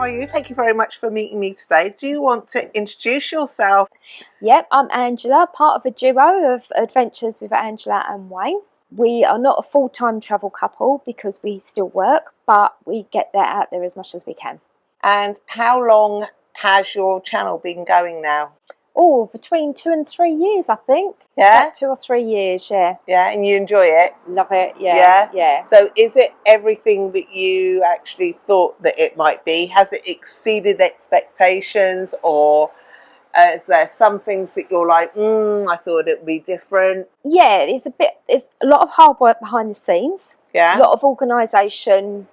are you? Thank you very much for meeting me today. Do you want to introduce yourself? Yep, I'm Angela, part of a duo of Adventures with Angela and Wayne. We are not a full-time travel couple because we still work, but we get that out there as much as we can. And how long has your channel been going now? Oh, between 2 and 3 years, I think. Yeah? About 2 or 3 years, yeah. Yeah, and you enjoy it? Love it, yeah. So is it everything that you actually thought that it might be? Has it exceeded expectations, or is there some things that you're like, I thought it would be different? Yeah, it's a lot of hard work behind the scenes. Yeah. A lot of organisation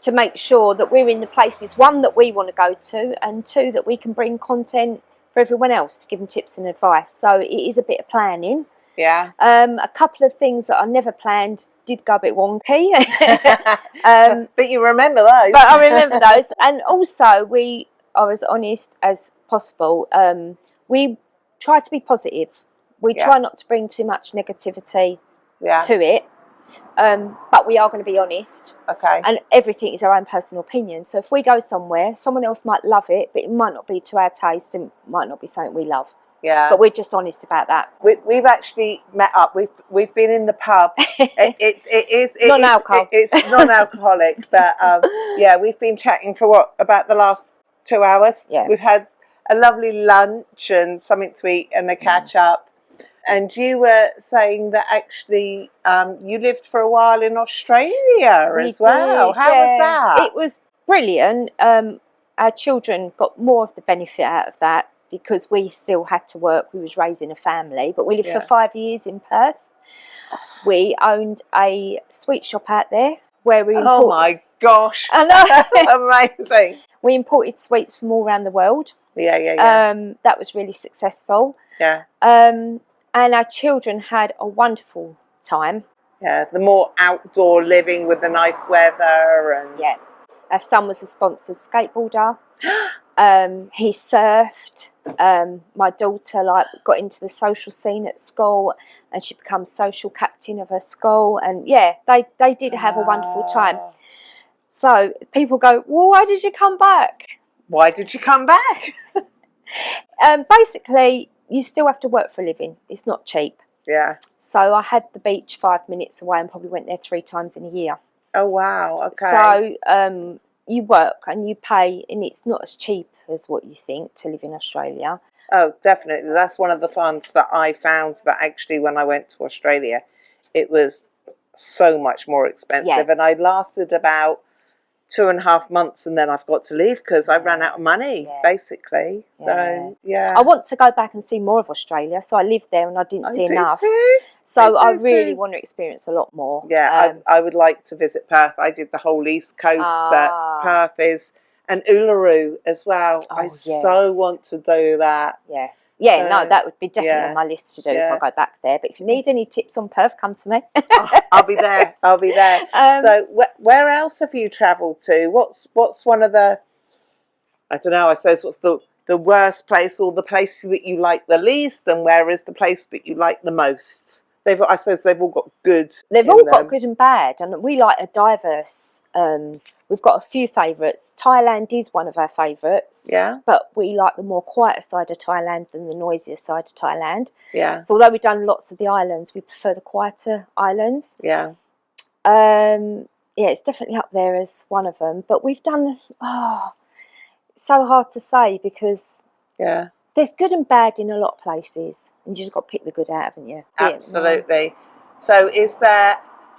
to make sure that we're in the places, one, that we want to go to, and two, that we can bring content for everyone else to give them tips and advice. So it is a bit of planning. Yeah. A couple of things that I never planned did go a bit wonky. But you remember those. But I remember those. And also we are as honest as possible. We try to be positive. We try not to bring too much negativity to it. But we are going to be honest. Okay. And everything is our own personal opinion. So if we go somewhere, someone else might love it, but it might not be to our taste and might not be something we love. Yeah. But we're just honest about that. We've actually met up. We've been in the pub. It's non-alcohol. It's non-alcoholic, but yeah, we've been chatting for about the last 2 hours. Yeah. We've had a lovely lunch and something to eat and a catch up. And you were saying that actually you lived for a while in Australia as well. How was that? It was brilliant. Our children got more of the benefit out of that because we still had to work. We was raising a family, but we lived for 5 years in Perth. We owned a sweet shop out there where we imported... Oh my gosh. I know. Amazing. We imported sweets from all around the world. Yeah. That was really successful. Yeah. And our children had a wonderful time. Yeah, the more outdoor living with the nice weather and... Yeah. Our son was a sponsored skateboarder. He surfed. My daughter got into the social scene at school, and she became social captain of her school. And yeah, they did have a wonderful time. So people go, well, why did you come back? Why did you come back? Basically, you still have to work for a living. It's not cheap. Yeah. So I had the beach 5 minutes away and probably went there 3 times in a year. Oh, wow. Okay. So you work and you pay, and it's not as cheap as what you think to live in Australia. Oh, definitely. That's one of the funds that I found, that actually when I went to Australia, it was so much more expensive. Yeah. And I lasted about 2.5 months, and then I've got to leave because I ran out of money, basically. So, yeah. I want to go back and see more of Australia. So I lived there and I didn't see enough. Too. So I really want to experience a lot more. Yeah, I would like to visit Perth. I did the whole East Coast that Perth is, and Uluru as well. I so want to do that. Yeah. Yeah, no, that would be definitely on my list to do if I go back there. But if you need any tips on Perth, come to me. I'll be there. So where else have you travelled to? What's one of the, I don't know, I suppose, what's the worst place, or the place that you like the least, and where is the place that you like the most? I suppose they've all got good. They've all got good and bad, and we like a diverse. We've got a few favourites. Thailand is one of our favourites. Yeah. But we like the more quieter side of Thailand than the noisier side of Thailand. Yeah. So although we've done lots of the islands, we prefer the quieter islands. Yeah. Yeah, it's definitely up there as one of them. But we've done, it's so hard to say because there's good and bad in a lot of places, and you just got to pick the good out, haven't you? Absolutely. So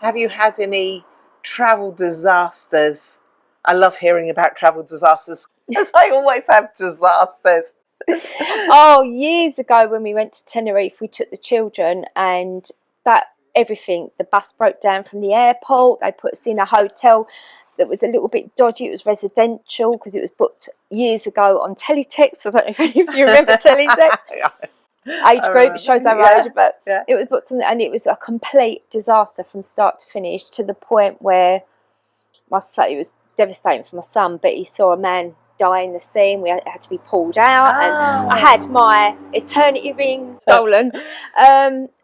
have you had any travel disasters? I love hearing about travel disasters because I always have disasters. Years ago when we went to Tenerife, we took the children, and the bus broke down from the airport. They put us in a hotel that was a little bit dodgy. It was residential because it was booked years ago on teletext. I don't know if any of you remember teletext. Age group, it shows our age, but it was booked on, and it was a complete disaster from start to finish, to the point where it was devastating for my son, but he saw a man die in the scene. We had to be pulled out, and I had my eternity ring stolen.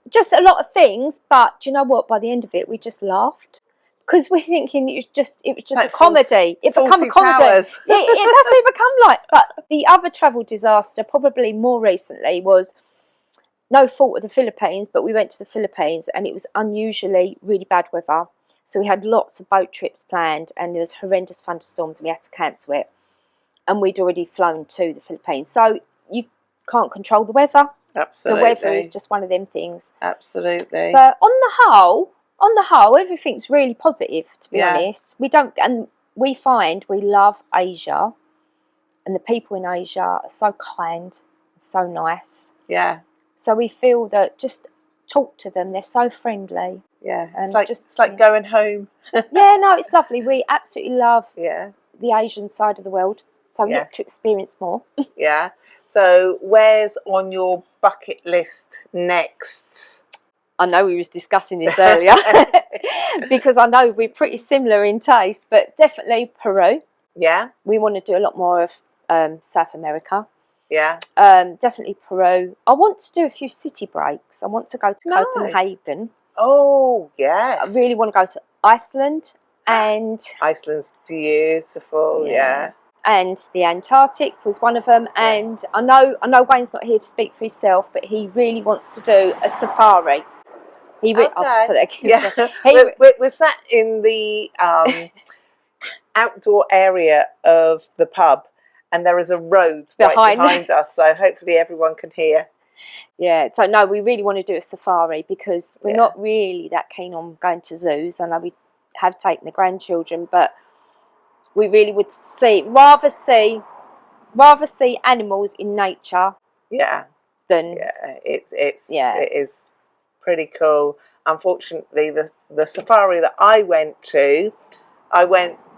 Just a lot of things, but do you know what? By the end of it, we just laughed because we're thinking it was just like a comedy. It become a 40 comedy. towers. That's what it become like. But the other travel disaster, probably more recently, was no fault of the Philippines, but we went to the Philippines and it was unusually really bad weather. So we had lots of boat trips planned and there was horrendous thunderstorms and we had to cancel it. And we'd already flown to the Philippines. So you can't control the weather. Absolutely. The weather is just one of them things. Absolutely. But on the whole, everything's really positive, to be honest. We find we love Asia and the people in Asia are so kind and so nice. Yeah. So we feel that just talk to them, they're so friendly. Yeah. And it's like going home. Yeah, no, it's lovely. We absolutely love the Asian side of the world. So yet to experience more. Yeah. So where's on your bucket list next? I know we was discussing this earlier because I know we're pretty similar in taste, but definitely Peru. Yeah. We want to do a lot more of South America. Yeah. Definitely Peru. I want to do a few city breaks. I want to go to Copenhagen. Oh, yes. I really want to go to Iceland and Iceland's beautiful. Yeah. And the Antarctic was one of them. And I know Wayne's not here to speak for himself, but he really wants to do a safari. We're sat in the outdoor area of the pub, and there is a road right behind us, so hopefully everyone can hear. Yeah, so no, we really want to do a safari because we're not really that keen on going to zoos. I know we have taken the grandchildren, but we really would rather see animals in nature. Yeah. Than it is pretty cool. Unfortunately, the safari that I went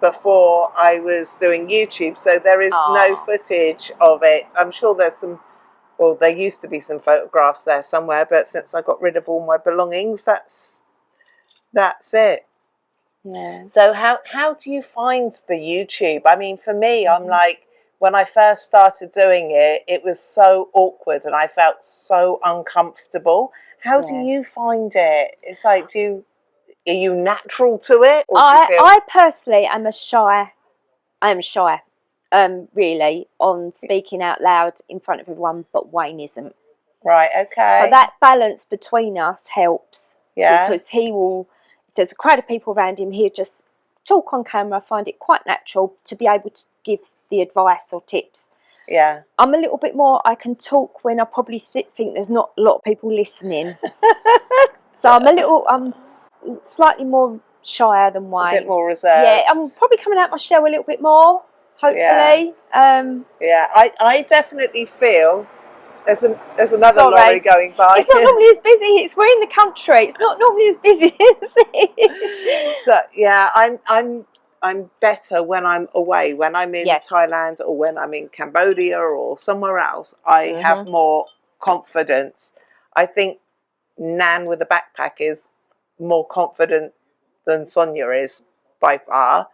before I was doing YouTube, so there is no footage of it. I'm sure there's some. Well, there used to be some photographs there somewhere, but since I got rid of all my belongings, that's it. Yeah. So how do you find the YouTube? I mean, for me, I'm like, when I first started doing it, it was so awkward and I felt so uncomfortable. How do you find it? It's like, are you natural to it? Or I personally am shy. I am shy. Really, on speaking out loud in front of everyone, but Wayne isn't. Right, okay. So that balance between us helps. Yeah. Because if there's a crowd of people around him, he'll just talk on camera, find it quite natural to be able to give the advice or tips. Yeah. I'm a little bit more, I can talk when I probably think there's not a lot of people listening. So I'm slightly more shyer than Wayne. A bit more reserved. Yeah, I'm probably coming out my shell a little bit more. Hopefully. I definitely feel there's another lorry going by. It's not normally as busy. We're in the country. It's not normally as busy as it is. So yeah, I'm better when I'm away. When I'm in Thailand or when I'm in Cambodia or somewhere else, I have more confidence. I think Nan with a backpack is more confident than Sonia is by far.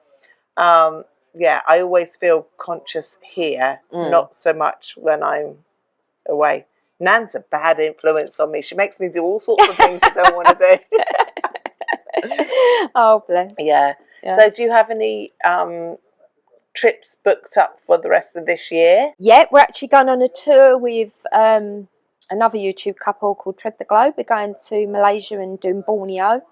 I always feel conscious here, not so much when I'm away. Nan's a bad influence on me. She makes me do all sorts of things I don't want to do. Oh, bless. Yeah. So do you have any trips booked up for the rest of this year? Yeah, we're actually going on a tour with another YouTube couple called Tread the Globe. We're going to Malaysia and doing Borneo.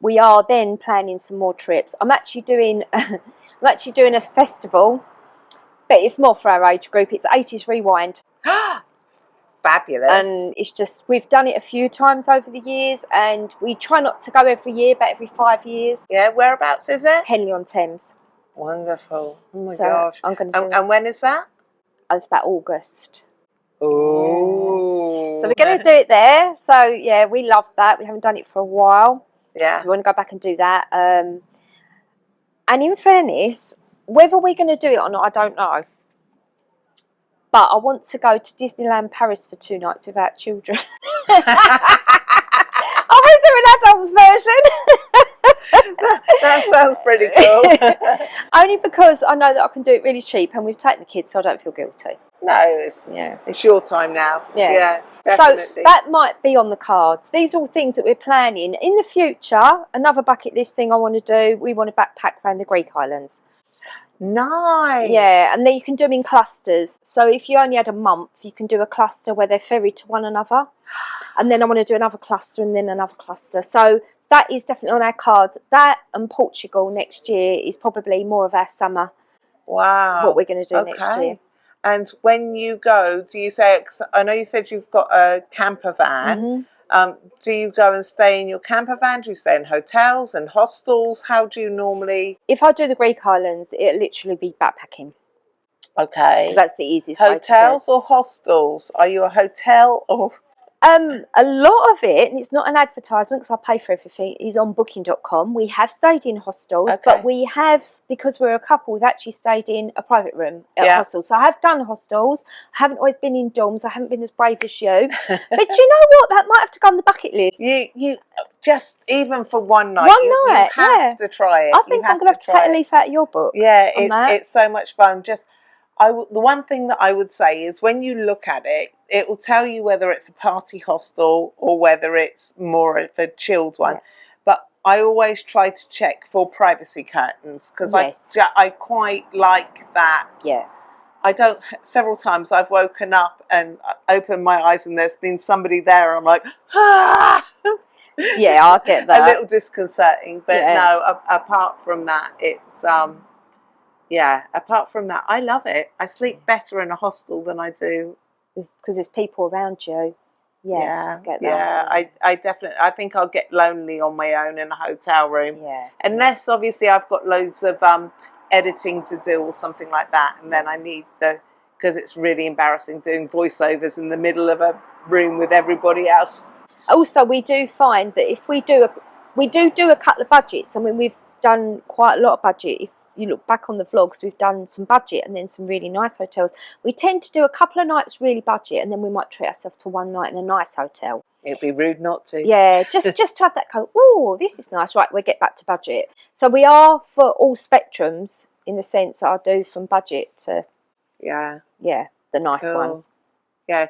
We are then planning some more trips. I'm actually doing a festival, but it's more for our age group. It's 80s Rewind. Fabulous. And it's just, we've done it a few times over the years, and we try not to go every year, but every 5 years. Yeah, whereabouts is it? Henley-on-Thames. Wonderful. Oh my gosh. I'm going to and when is that? It's about August. Oh. So we're going to do it there. So yeah, we love that. We haven't done it for a while. Yeah. So we want to go back and do that. And in fairness, whether we're going to do it or not, I don't know. But I want to go to Disneyland Paris for 2 nights without children. I will do an adults version. that sounds pretty cool. Only because I know that I can do it really cheap, and we've taken the kids, so I don't feel guilty. No, it's your time now. Yeah, definitely. So that might be on the cards. These are all things that we're planning. In the future, another bucket list thing I want to do, we want to backpack around the Greek islands. Nice. Yeah, and then you can do them in clusters. So if you only had a month, you can do a cluster where they're ferried to one another. And then I want to do another cluster and then another cluster. So that is definitely on our cards. That and Portugal next year is probably more of our summer. Wow. What we're going to do next year. And when you go, do you say, I know you said you've got a camper van. Do you go and stay in your camper van? Do you stay in hotels and hostels? How do you normally? If I do the Greek islands, it'll literally be backpacking. Okay. Because that's the easiest way to do it. Hotels or hostels? Are you a hotel or? A lot of it, and it's not an advertisement because I pay for everything, is on booking.com. We have stayed in hostels, but we have, because we're a couple, we've actually stayed in a private room at hostels. So I have done hostels. I haven't always been in dorms. I haven't been as brave as you. But do you know what? That might have to go on the bucket list. You just, even for one night, you have to try it. I think I'm going to have to take a leaf out of your book. Yeah, it's so much fun. Just the one thing that I would say is when you look at it, it will tell you whether it's a party hostel or whether it's more of a chilled one. But I always try to check for privacy curtains because I quite like that. Yeah. I don't. Several times I've woken up and opened my eyes and there's been somebody there. I'm like, ah. Yeah, I get that. A little disconcerting, but no. Apart from that, it's apart from that, I love it. I sleep better in a hostel than I do. Because there's people around you. Yeah, get that. Yeah, I definitely, I think I'll get lonely on my own in a hotel room. Yeah. Unless, obviously, I've got loads of editing to do or something like that. And then I need because it's really embarrassing doing voiceovers in the middle of a room with everybody else. Also, we do find that if we do a couple of budgets, I mean, we've done quite a lot of budget. If you look back on the vlogs, we've done some budget and then some really nice hotels. We tend to do a couple of nights really budget and then we might treat ourselves to one night in a nice hotel. It'd be rude not to. Yeah, just to have that go, oh, this is nice. Right, we'll get back to budget. So we are for all spectrums in the sense that I do from budget to the nice ones. Yeah.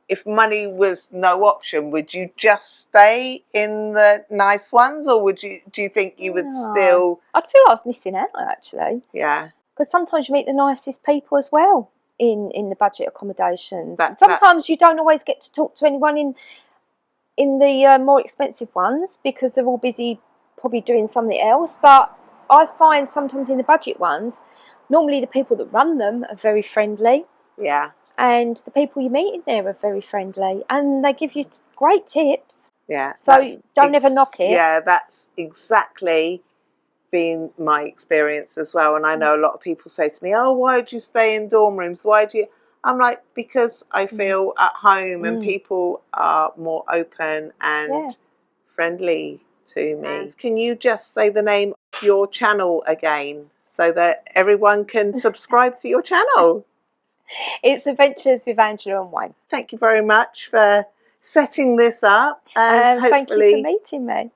If money was no option, would you just stay in the nice ones, or do you think you would still? I'd feel I was missing out actually. Yeah. Because sometimes you meet the nicest people as well in the budget accommodations. Sometimes you don't always get to talk to anyone in the more expensive ones because they're all busy probably doing something else. But I find sometimes in the budget ones, normally the people that run them are very friendly. Yeah. And the people you meet in there are very friendly and they give you great tips. Yeah. So don't ever knock it. Yeah, that's exactly been my experience as well. And I know a lot of people say to me, oh, why do you stay in dorm rooms? Why do you? I'm like, because I feel at home and people are more open and friendly to me. And can you just say the name of your channel again so that everyone can subscribe to your channel? It's Adventures with Angela and Wayne. Thank you very much for setting this up, and thank you for meeting me.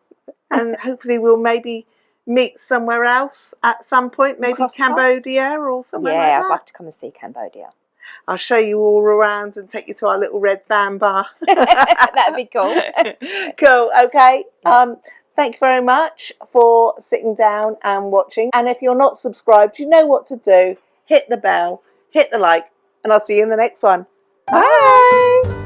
And hopefully we'll maybe meet somewhere else at some point, maybe Cambodia or somewhere like that. Yeah, I'd love to come and see Cambodia. I'll show you all around and take you to our little red band bar. That'd be cool. Cool. Okay. Thank you very much for sitting down and watching. And if you're not subscribed, you know what to do. Hit the bell, hit the like, and I'll see you in the next one. Bye.